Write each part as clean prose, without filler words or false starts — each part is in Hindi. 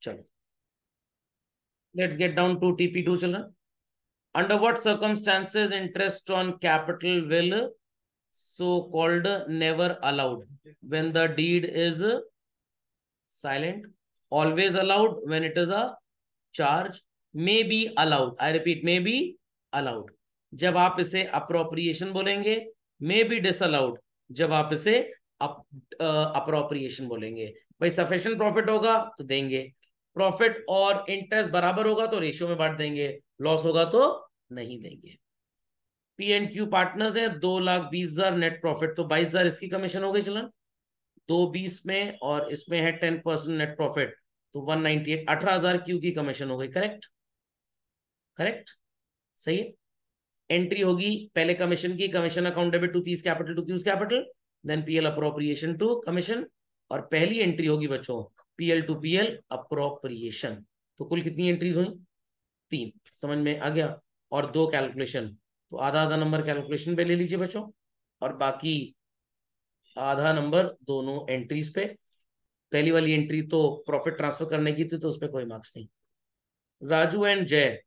चलो, let's get down to TP2 children. Under what circumstances interest on capital will so called never allowed? When the deed is silent, always allowed when it is a charge, may be allowed. I repeat, may be allowed जब आप इसे अप्रोप्रिएशन बोलेंगे, may be disallowed जब आप इसे अप्रोप्रिएशन बोलेंगे. भाई सफिशिएंट प्रॉफिट होगा तो देंगे, प्रॉफिट और इंटरेस्ट बराबर होगा तो रेशियो में बांट देंगे, लॉस होगा तो नहीं देंगे. P&Q पार्टनर्स है, 2,20,000 नेट प्रॉफिट, तो 22,000 इसकी कमीशन हो गई चलन, 220 में, और इसमें है 10% नेट प्रॉफिट, तो 198, 18,000 क्यू की कमीशन हो गई. करेक्ट, करेक्ट, सही है. एंट्री होगी पहले कमीशन की, commission account debit to P's capital to Q's capital, then PL appropriation to commission, और पहली एंट्री होगी बच्चों पीएल टू पीएल अप्रोप्रिएशन. तो कुल कितनी एंट्रीज हुई? 3. समझ में आ गया? और 2 कैलकुलेशन, तो आधा आधा नंबर कैलकुलेशन पे ले लीजिए बच्चों, और बाकी आधा नंबर दोनों एंट्रीज पे. पहली वाली एंट्री तो प्रॉफिट ट्रांसफर करने की थी, तो उस पर कोई मार्क्स नहीं. Raju and Jay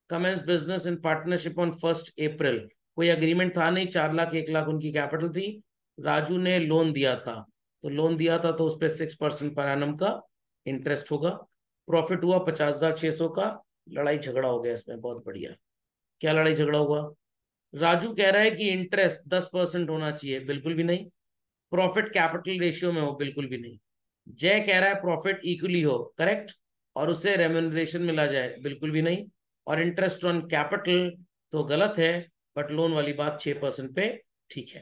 commence business in partnership on 1 April. कोई अग्रीमेंट था नहीं, 4 लाख 1 लाख उनकी कैपिटल थी. राजू ने लोन दिया था, तो लोन दिया था तो उस पर 6% पर एनम का इंटरेस्ट होगा. प्रॉफिट हुआ 50,600 का. लड़ाई झगड़ा हो गया इसमें, बहुत बढ़िया. क्या लड़ाई झगड़ा हुआ? राजू कह रहा है कि इंटरेस्ट 10% होना चाहिए, बिल्कुल भी नहीं. प्रॉफिट कैपिटल रेशियो में हो, बिल्कुल भी नहीं. जय कह रहा है प्रॉफिट इक्वली हो, करेक्ट, और उसे रेम्यूनरेशन मिला जाए, बिल्कुल भी नहीं. और इंटरेस्ट ऑन कैपिटल तो गलत है, बट लोन वाली बात 6% पे ठीक है.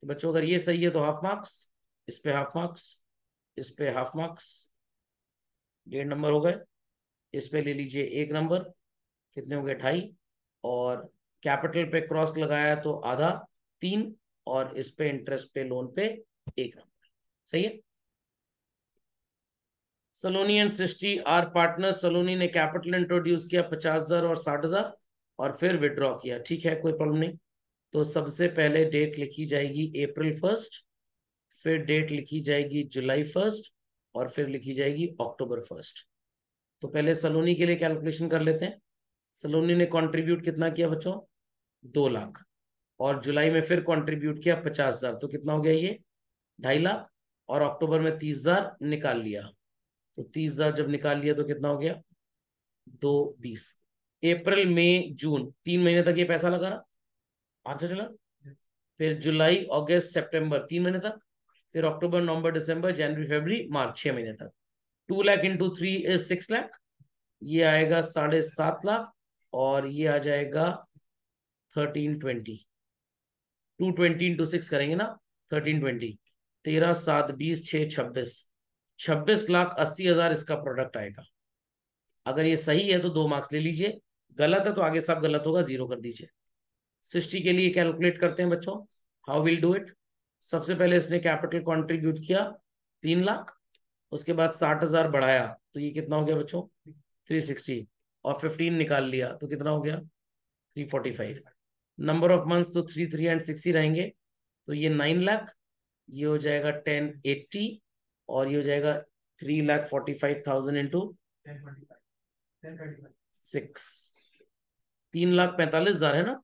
तो बच्चों अगर ये सही है तो हाफ मार्क्स, इस पे हाफ मार्क्स, इस पे हाफ मार्क्स, 1.5 नंबर हो गए. इस पे ले लीजिए 1 नंबर, कितने हो गए? 2.5. और कैपिटल पे क्रॉस लगाया तो आधा, 3. और इस पे इंटरेस्ट पे लोन पे 1 नंबर. सही है. सलोनी एंड सृष्टि आर पार्टनर. सलोनी ने कैपिटल इंट्रोड्यूस किया 50,000 और 60,000, और फिर विड्रॉ किया. ठीक है, कोई प्रॉब्लम नहीं. तो सबसे पहले डेट लिखी जाएगी April 1, फिर डेट लिखी जाएगी July 1, और फिर लिखी जाएगी October 1. तो पहले सलोनी के लिए कैलकुलेशन कर लेते हैं. सलोनी ने कंट्रीब्यूट कितना किया बच्चों? 2 लाख. और जुलाई में फिर कंट्रीब्यूट किया 50,000, तो कितना हो गया ये? 2.5 लाख. और अक्टूबर में 30,000 निकाल लिया, तो 30,000 जब निकाल लिया तो कितना हो गया? 220. अप्रैल मई जून 3 महीने तक ये पैसा लगा रहा. अच्छा चला. फिर जुलाई अगस्त सितंबर 3 महीने तक. फिर अक्टूबर नवंबर दिसंबर जनवरी फरवरी मार्च 6 महीने तक. 2 लाख इंटू 3 इज 6 लाख. ये आएगा 7.5 लाख, और ये आ जाएगा 1320. 220 इंटू 6 करेंगे ना, 1320. 13 7 20 6 26. 26,80,000 इसका प्रोडक्ट आएगा. अगर ये सही है तो 2 मार्क्स ले लीजिए, गलत है तो आगे सब गलत होगा, 0 कर दीजिए. सृष्टि के लिए कैलकुलेट करते हैं बच्चों. How will do it? सबसे पहले इसने कैपिटल कंट्रीब्यूट किया 3 लाख, उसके बाद 60,000 बढ़ाया, तो ये कितना हो गया बच्चों? 360. और 15 निकाल लिया तो कितना हो गया? 345. नंबर ऑफ मंथ्स तो 3 3 एंड 6 ही रहेंगे, तो ये 9 लाख, ये हो जाएगा 1080, और ये हो जाएगा 3,45,000 इंटू 6. 3,45,000 है ना,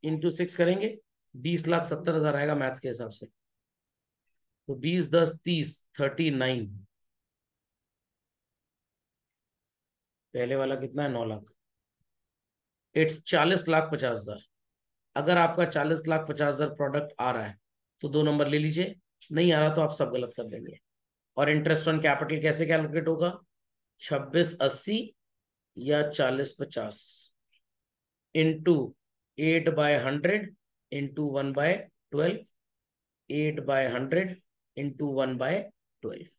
इंटू 6 करेंगे 20,70,000 आएगा मैथ्स के हिसाब से. तो 20 10 30 39. पहले वाला कितना है? 9 लाख. इट्स 40,50,000. अगर आपका 40,50,000 प्रोडक्ट आ रहा है तो 2 नंबर ले लीजिए, नहीं आ रहा तो आप सब गलत कर देंगे. और इंटरेस्ट ऑन कैपिटल कैसे कैलकुलेट होगा? 2680 या 4050 into 8/100 into 1/12. 8/100 into 1/12.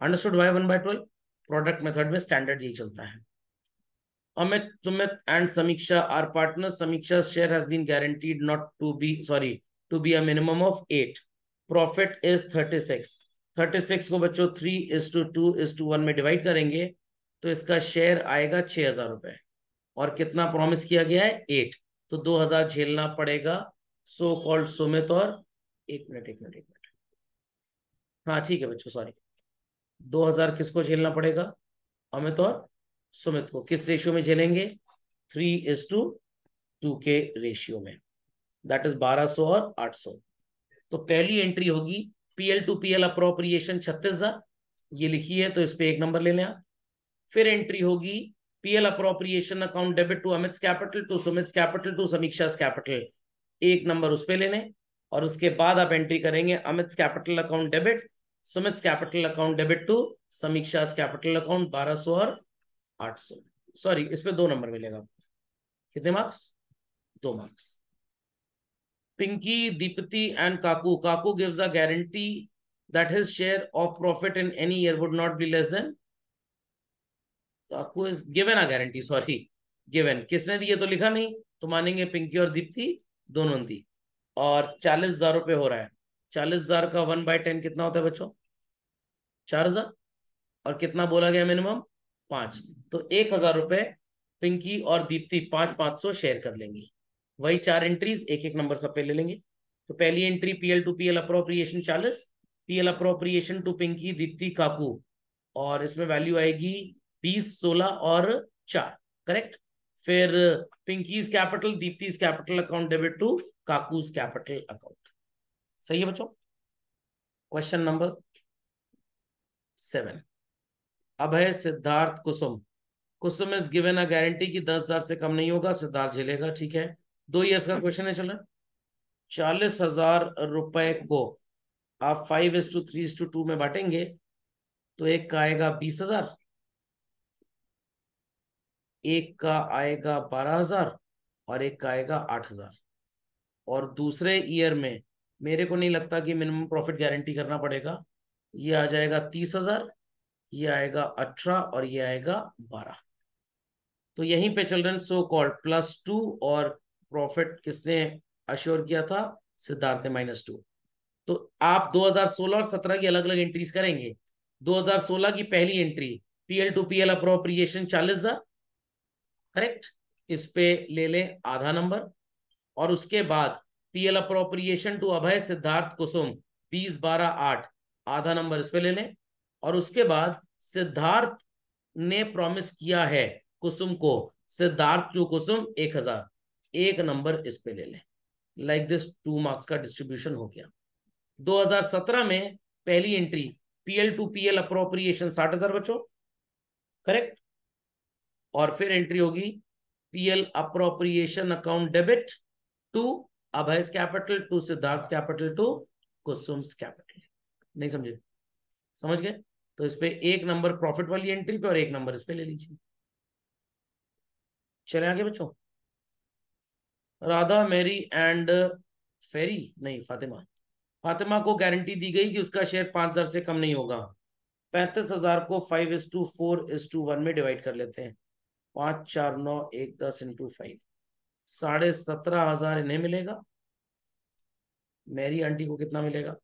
Understood? Why 1/12? Product method में स्टैंडर्ड यही चलता है. Amit, Sumit and Samiksha are partners. Samiksha's share has been guaranteed not to be, sorry, to be a minimum of 8. Profit is 36. 36 को बच्चों 3:2:1 में डिवाइड करेंगे तो इसका शेयर आएगा 6,000 रुपए. और कितना प्रॉमिस किया गया है? 8. तो 2,000 झेलना पड़ेगा सो कॉल्ड सुमित. और एक मिनट. हाँ ठीक है बच्चों, सॉरी. 2,000 किसको झेलना पड़ेगा? अमित और सुमित को किस रेशियो में झेलेंगे? 3:2 के रेशियो में, दैट इज 1200 और 800। तो पहली एंट्री होगी पीएल टू पीएल अप्रोप्रिएशन 36,000, ये लिखी है तो इस पे 1 नंबर ले लें आप। फिर एंट्री होगी PL appropriation account debit to Amit capital to Sumit capital to Samiksha capital, 1 number उस पे ले लें। और उसके बाद आप एंट्री करेंगे Amit capital account debit Sumit capital account debit to Samiksha capital account 1200 और 800। सॉरी, इस पे 2 नंबर मिलेगा आपको। कितने marks? 2 marks. Pinky, Deepti, and Kaku. Kaku gives a guarantee that his share of profit in any year would not be less than. Kaku is given a guarantee. Sorry, given. किसने दी है तो लिखा नहीं, तो मानेंगे पिंकी और दीप्ति दोनों दी। और 40,000 रुपये हो रहा है। 40,000 का 1/10 कितना होता है बच्चों? 4,000। और कितना बोला गया मिनिमम? 5। तो 1,000 रुपये पिंकी और दीप्ति 500 शेयर कर लेंगी। वही 4 एंट्रीज, एक एक नंबर सब पे ले लेंगे। तो पहली entry PL to PL appropriation 40, PL appropriation to Pinky Deepti Kaku, और इसमें वैल्यू आएगी 20, 16 और 4, करेक्ट। फिर Pinky's capital Deepti's capital account debit to Kaku's capital account. सही है बच्चों। Question number 7। अब है Siddharth Kusum. Kusum is given a guarantee की 10,000 से कम नहीं होगा, सिद्धार्थ झेलेगा, ठीक है। 2 ईयर्स का क्वेश्चन है। चलो, 40,000 रुपए को आप 5:3:2 में बांटेंगे तो एक का आएगा 20,000, एक का आएगा 12,000 और एक का आएगा 8,000। और दूसरे ईयर में मेरे को नहीं लगता कि मिनिमम प्रॉफिट गारंटी करना पड़ेगा। ये आ जाएगा 30,000, ये आएगा 18 और ये आएगा 12। तो यहीं पे चिल्ड्रन सो कॉल्ड +2 और प्रॉफिट किसने अश्योर किया था? सिद्धार्थ ने -2। तो आप 2016 और 17 की अलग अलग एंट्रीज करेंगे। 2016 की पहली entry PL to PL appropriation 40,000, correct, इस पे ले लें आधा नंबर। और उसके बाद PL appropriation to Abhay Siddharth Kusum 20, 12, 8, आधा नंबर इस पे ले लें। और उसके बाद सिद्धार्थ ने प्रॉमिस किया है कुसुम को, सिद्धार्थ टू कुसुम 1,000, 1 नंबर इस पे ले लें। लाइक दिस 2 मार्क्स का डिस्ट्रीब्यूशन हो गया। 2017 में पहली entry PL to PL appropriation 60,000 बच्चों, करेक्ट। और फिर एंट्री होगी PL appropriation account debit to Abhay's capital to Siddharth capital to Kusum's capital. नहीं समझे? समझ गए? तो इस पे 1 नंबर प्रॉफिट वाली एंट्री पे और 1 नंबर इस पे ले लीजिए। चले आगे बच्चों। राधा, मेरी एंड फेरी, नहीं फातिमा, फातिमा को गारंटी दी गई कि उसका शेयर 5,000 से कम नहीं होगा। 35,000 को 5:4:1 में डिवाइड कर लेते हैं। 5, 4, 9, 1, 10 × 5, 17,500 इन्हें मिलेगा। मेरी आंटी को कितना मिलेगा?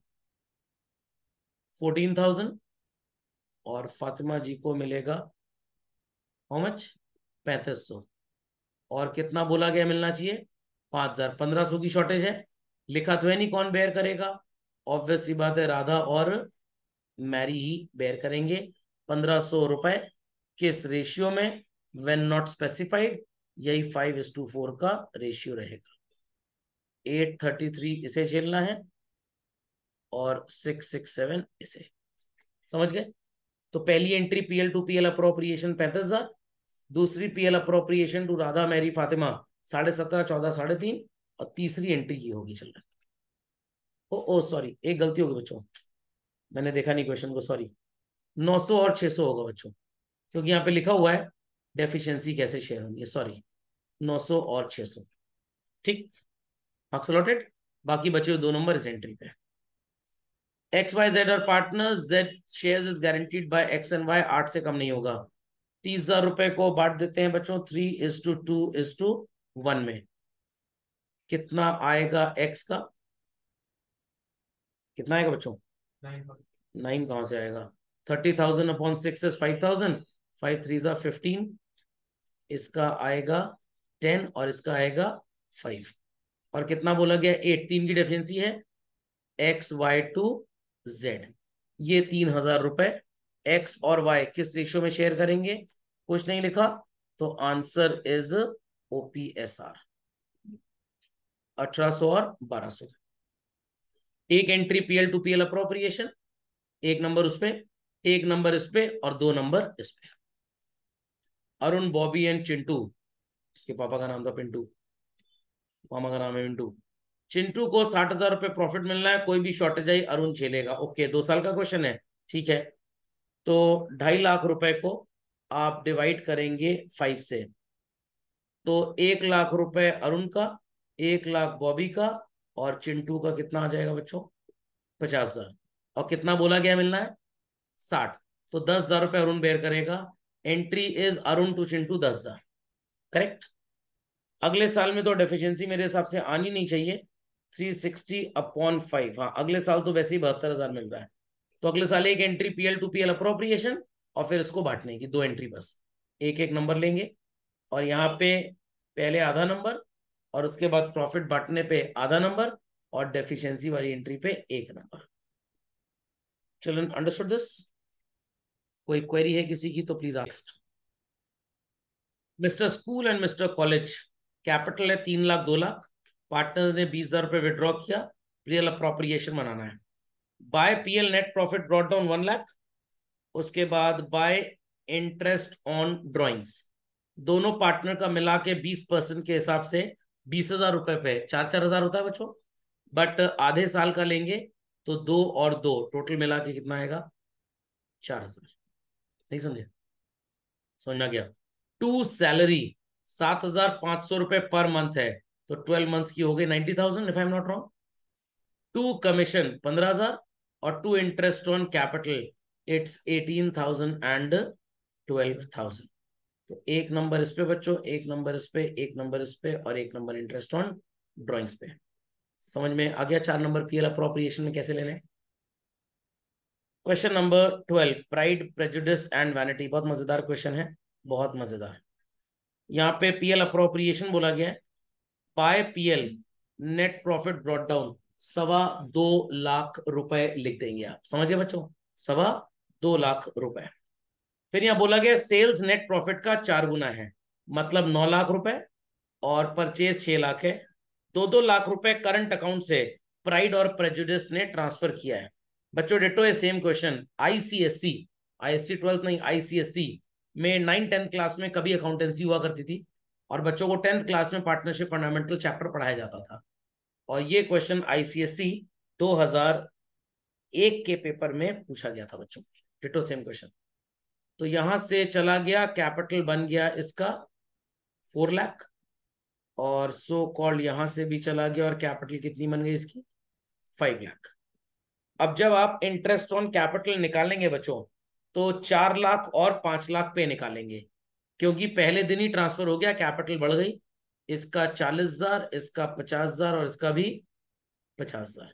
14,000। और फातिमा जी को मिलेगा हाउ मच? 3,500। और कितना बोला गया मिलना चाहिए? 5,000। 1,500 की शॉर्टेज है, लिखा तो है नहीं कौन बेयर करेगा। ऑब्वियस सी बात है राधा और मैरी ही बेयर करेंगे। 1,500 रुपए किस रेशियो में? व्हेन नॉट स्पेसिफाइड, यही 5:4 का रेशियो रहेगा। 833 इसे झेलना है और 667 इसे। समझ गए? तो पहली entry PL to PL appropriation 35,000, दूसरी PL appropriation to Radha Mary Fatima 17.5, 14, 3.5, और तीसरी एंट्री ये होगी। चल रहा ओ सॉरी, एक गलती होगी बच्चों, मैंने देखा नहीं क्वेश्चन को, सॉरी। 900 और 600 होगा बच्चों, क्योंकि यहाँ पे लिखा हुआ है डेफिशिएंसी कैसे शेयर होंगी। सॉरी, 900 और 600, ठीक। Marks allotted. बाकी बचे हुए 2 नंबर इस एंट्री पे। XYZ और partner Z shares is guaranteed bye X and Y, 8 से कम नहीं होगा। 30,000 रुपए को बांट देते हैं बच्चों 3:2:1 में। कितना आएगा X का? कितना आएगा बच्चों? 9 कहां से आएगा? 30,000 अपॉन 6 इज 5,000, 5 3 जा 15, इसका आएगा 10 और इसका आएगा 5। और कितना बोला गया? 8। 3 की डेफिनेंसी है XY to Z, ये 3,000 रुपए एक्स और वाई किस रेशियो में शेयर करेंगे, कुछ नहीं लिखा, तो आंसर इज ओपीएसआर 1800 और 1200। एक entry PL to PL appropriation, एक नंबर उस पे, एक नंबर इस पे और दो नंबर इस पे। अरुण, बॉबी एंड चिंटू, इसके पापा का नाम था पिंटू, मामा का नाम है मिंटू। चिंटू को 60,000 रुपए प्रॉफिट मिलना है, कोई भी शॉर्टेज आई अरुण झेलेगा। ओके, 2 साल का क्वेश्चन है, ठीक है। तो 2.5 लाख रुपए को आप डिवाइड करेंगे 5 से, तो 1 लाख रुपए अरुण का, 1 लाख बॉबी का, और चिंटू का कितना आ जाएगा बच्चों, 50,000। और कितना बोला गया मिलना है, 60। तो 10,000 रुपए अरुण बेयर करेगा। Entry is Arun to Chintu 10,000, correct. अगले साल में तो डेफिशिएंसी मेरे हिसाब से आनी नहीं चाहिए, 360/5। हाँ, अगले साल तो वैसे ही 72,000 मिल रहा है। तो अगले साल एक entry PL to PL appropriation, और फिर इसको बांटने की 2 एंट्री बस, एक एक नंबर लेंगे। और यहाँ पे पहले आधा नंबर, और उसके बाद प्रॉफिट बांटने पे आधा नंबर, और डेफिशिएंसी वाली एंट्री पे 1 नंबर। Children, understood this? कोई क्वेरी है किसी की तो please ask. Mister school and mister college, capital है 3 लाख 2 लाख, पार्टनर ने 20,000 रुपए विड्रॉ किया, पीएल अप्रोप्रिएशन बनाना है। By PL net profit brought down 1 lakh, उसके बाद बाय इंटरेस्ट ऑन ड्रॉइंग्स, दोनों पार्टनर का मिला के 20% के हिसाब से 20,000 रुपए पे 4-4 हजार होता है बच्चों, बट आधे साल का लेंगे तो 2 और 2 टोटल मिला के कितना आएगा, 4,000। नहीं समझे, समझ में आ गया? टू सैलरी 7,500 रुपए पर मंथ है, तो 12 मंथ्स की हो गई 90,000 if I am not wrong. To commission 15,000, और to interest on capital it's 18,000 and 12,000। तो एक नंबर इस पे बच्चों, एक नंबर इस पे, एक नंबर इस पे, और एक नंबर इंटरेस्ट ऑन ड्रॉइंग्स पे। समझ में आ गया? 4 नंबर पीएल अप्रोप्रिएशन में कैसे लेने। Question number 12, pride prejudice and vanity. बहुत मजेदार क्वेश्चन है, बहुत मजेदार। यहाँ पे पीएल अप्रोप्रिएशन बोला गया है, by PL net profit brought down 2.25 lakh रुपए लिख देंगे आप, समझिए बच्चों, 2.25 लाख रुपए। फिर यहाँ बोला गया सेल्स नेट प्रॉफिट का 4 गुना है, मतलब 9 लाख रुपए, और परचेज 6 लाख है। 2-2 लाख रुपए करंट अकाउंट से प्राइड और प्रेजुडिस ने ट्रांसफर किया है। बच्चों डिटो है same question, ICSC, ISC 12th नहीं, आईसीएससी में 9th-10th क्लास में कभी अकाउंटेंसी हुआ करती थी, और बच्चों को 10th क्लास में पार्टनरशिप फंडामेंटल चैप्टर पढ़ाया जाता था। और ये क्वेश्चन आईसीएससी 2001 के पेपर में पूछा गया था बच्चों, डिटो सेम क्वेश्चन। तो यहां से चला गया, कैपिटल बन गया इसका 4 लाख, और सो कॉल्ड यहां से भी चला गया, और कैपिटल कितनी बन गई इसकी, 5 लाख। अब जब आप इंटरेस्ट ऑन कैपिटल निकालेंगे बच्चों, तो 4 लाख और 5 लाख पे निकालेंगे, क्योंकि पहले दिन ही ट्रांसफर हो गया, कैपिटल बढ़ गई। इसका 40,000, इसका 50,000, और इसका भी 50,000।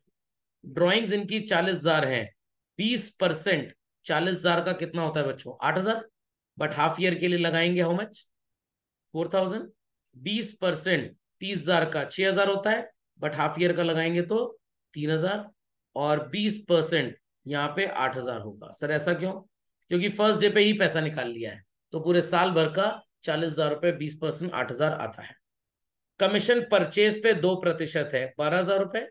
ड्रॉइंग्स इनकी 40,000 है, 20% 40,000 का कितना होता है बच्चों, 8,000। बट हाफ ईयर के लिए लगाएंगे हाउ मच, 4,000। 20% 30,000 का 6,000 होता है, बट हाफ ईयर का लगाएंगे तो 3,000। और 20% यहाँ पे 8,000 होगा। सर ऐसा क्यों? क्योंकि फर्स्ट डे पे ही पैसा निकाल लिया है, तो पूरे साल भर का 40,000 रुपए, 20% 8,000 आता है। कमीशन परचेज पे 2% है, 12,000 रुपए।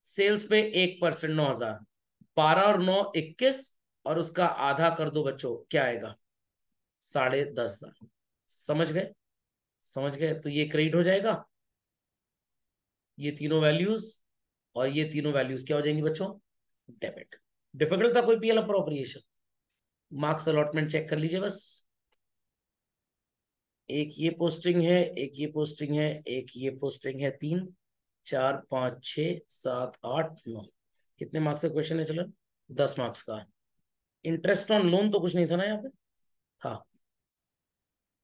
सेल्स पे 1% 9,000। 12 और 9 21, और उसका आधा कर दो बच्चों, क्या आएगा, 10,500। समझ गए? समझ गए? तो ये क्रेडिट हो जाएगा, ये तीनों वैल्यूज, और ये तीनों वैल्यूज क्या हो जाएंगी बच्चों, डेबिट। डिफिकल्ट था कोई PL appropriation? Marks allotment check कर लीजिए बस। एक ये पोस्टिंग है, एक ये पोस्टिंग है, एक ये पोस्टिंग है, 3 4 5 6 7 8 9। कितने मार्क्स का क्वेश्चन है, चलो 10 मार्क्स का। इंटरेस्ट ऑन लोन तो कुछ नहीं था ना यहाँ पे, हाँ।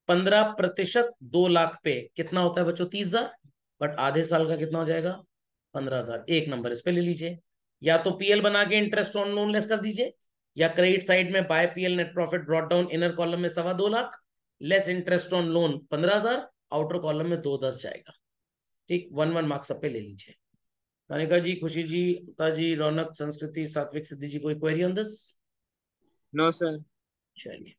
15% 2 लाख पे कितना होता है बच्चों, 30,000। बट आधे साल का कितना हो जाएगा, 15,000। एक नंबर इस पे ले लीजिए, या तो पीएल बना के इंटरेस्ट ऑन लोन लेस कर दीजिए, या क्रेडिट साइड में by PL net profit brought down inner column में 2.25 lakh less interest on loan 15,000, outer column में 210 जाएगा। ठीक, 1-1 मार्क्स सब पे ले लीजिए। मानिका जी, खुशी जी, उता जी, रौनक, संस्कृति, सात्विक, सिद्धि जी, कोई query on this? No sir. चलिए।